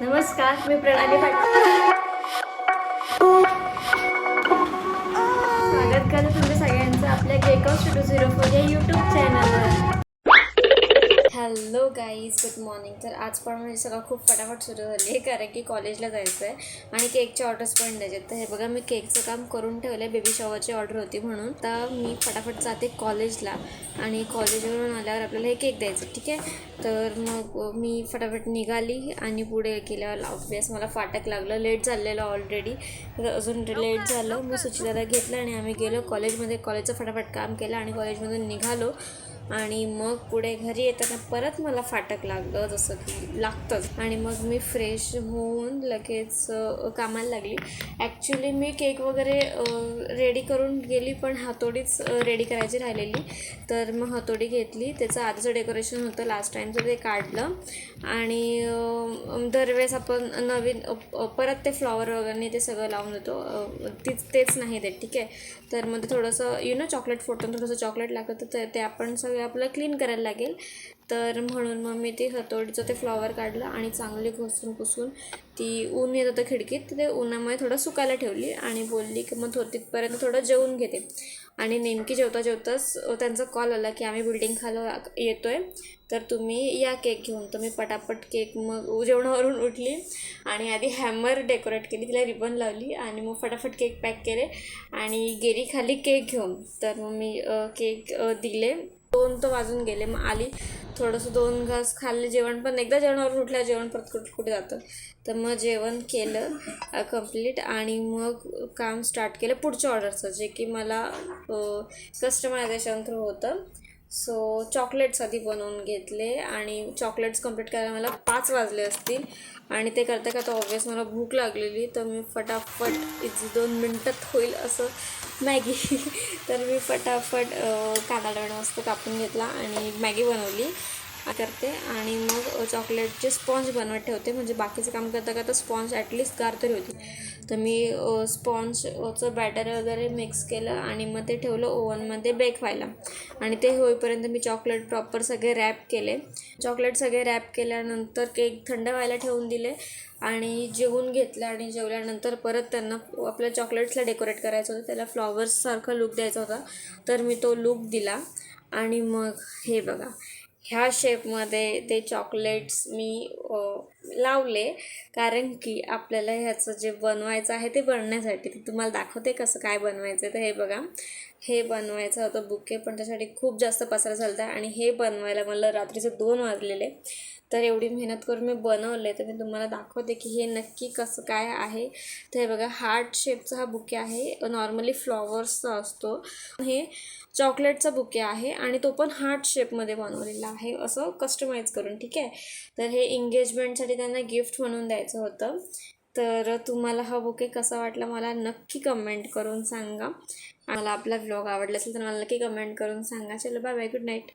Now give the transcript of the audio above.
नमस्कार, मी प्रणाली पाटील. स्वागत करते तुमच्या सगळ्यांचं आपल्या केक ऑफ 204 या यूट्यूब चॅनलवर. Hello guys, good morning. तर आज पण म्हणजे सगळं खूप फटाफट सुरू झाली आहे, कारण की कॉलेजला जायचं आहे आणि केकचे ऑर्डर्स पण द्यायचे. तर हे बघा, मी केकचं काम करून ठेवलं आहे. बेबी शॉवरची ऑर्डर होती म्हणून. तर मी फटाफट जाते कॉलेजला आणि कॉलेजवरून आल्यावर आपल्याला हे केक द्यायचं, ठीक आहे. तर मग मी फटाफट निघाली आणि पुढे गेल्यावर ऑब्वियस मला फाटक लागलं. लेट झालेलं ऑलरेडी, अजून लेट झालं. मग सुचिताला घेतलं आणि आम्ही गेलो कॉलेजमध्ये. कॉलेजचं फटाफट काम केलं आणि कॉलेजमधून निघालो आणि मग पुढे घरी येताना परत मला फाटक लागलं, जसं की लागतंच. आणि मग मी फ्रेश होऊन लगेच कामाला लागली. ॲक्च्युली मी केक वगैरे रेडी करून गेली, पण हातोडीच रेडी करायची राहिलेली. तर मग हातोडी घेतली, त्याचं आधीचं डेकोरेशन होतं लास्ट टाईमचं, ते काढलं. आणि दरवेळेस आपण नवीन परत ते फ्लॉवर वगैरे ते सगळं लावून देतो, तेच नाही देत, ठीक आहे. तर मध्ये थोडंसं चॉकलेट फोडतो, थोडंसं चॉकलेट लागतं, तर ते आपण सगळं आपल्याला क्लीन करायला लागेल. तर म्हणून मग मी ते हातोडीचं ते फ्लॉवर काढलं आणि चांगली घुसून पुसून ती ऊन येत होतं खिडकीत, तर ते उन्हामुळे थोडं सुकायला ठेवली आणि बोलली की मग तिथपर्यंत थोडं जेवून घेते. आणि नेमकी जेवताच त्यांचा कॉल आला की आम्ही बिल्डिंग खाली येतो आहे, तर तुम्ही या केक घेऊन. तर मी पटापट केक मग जेवणावरून उठली आणि आधी हॅमर डेकोरेट केली, तिला रिबन लावली आणि मग फटाफट केक पॅक केले आणि गेली खाली केक घेऊन. तर मग मी केक दिले. 2 तर वाजून गेले. मग आली, थोडंसं 2 घास खाल्ले. जेवण पण एकदा जेवणावरून उठल्या जेवण परत कुठे जातं. तर मग जेवण केलं कंप्लीट आणि मग काम स्टार्ट केलं पुढच्या ऑर्डरचं, जे की मला कस्टमायझेशन थ्रू होतं. सो चॉकलेट्स आधी बनवून घेतले आणि चॉकलेट्स कंप्लीट करायला मला 5 वाजले असतील. आणि ते करता करता ऑब्वियस मला भूक लागलेली, तर मी फटाफट 2 मिनटात होईल असं मॅगी तर मी फटाफट कांदा टोमॅटो मस्त कापून घेतला आणि मॅगी बनवली करते. आणि मग चॉकलेटचे स्पॉन्ज बनवत ठेवते, म्हणजे बाकीचं काम करता करता स्पॉन्ज ॲटलिस्ट गार तरी होती. तर मी स्पॉन्जचं बॅटर वगैरे मिक्स केलं आणि मग ते ठेवलं ओव्हनमध्ये बेक व्हायला. आणि ते होईपर्यंत मी चॉकलेट प्रॉपर सगळे रॅप केले. चॉकलेट सगळे रॅप केल्यानंतर केक थंड व्हायला ठेवून दिले आणि जेवून घेतलं. आणि जेवल्यानंतर परत त्यांना आपल्या चॉकलेट्सला डेकोरेट करायचं होतं, त्याला फ्लॉवर्ससारखा लूक द्यायचा होता, तर मी तो लूक दिला. आणि मग हे बघा, ह्या शेपमध्ये ते चॉकलेट्स मी लावले, कारण की आपल्याला ह्याचं जे बनवायचं आहे ते बनण्यासाठी. ते तुम्हाला दाखवते कसं काय बनवायचं. तर हे बघा, हे बनवायचं होतं बुके, पण त्यासाठी खूप जास्त पसारा झाला आणि हे बनवायला मला रात्रीचे 2 वाजलेले. तर एवढी मेहनत करून मी बनवले, तर मी तुम्हाला दाखवते की हे नक्की कसं काय आहे. तर हे बघा, हार्ट शेपचा हा बुके आहे. नॉर्मली फ्लॉवर्सचा असतो, हे चॉकलेटचा बुके आहे आणि तो पण हार्ट शेपमध्ये बनवलेला आहे, असं कस्टमाइज करून, ठीक आहे. तर हे एंगेजमेंटसाठी त्यांना गिफ्ट म्हणून द्यायचं होतं. तर तुम्हाला हा बुके कसा वाटला मला नक्की कमेंट करून सांगा. मला आपला व्लॉग आवडला असेल तर मला नक्की कमेंट करून सांगा. चलो बाय बाय, गुड नाईट.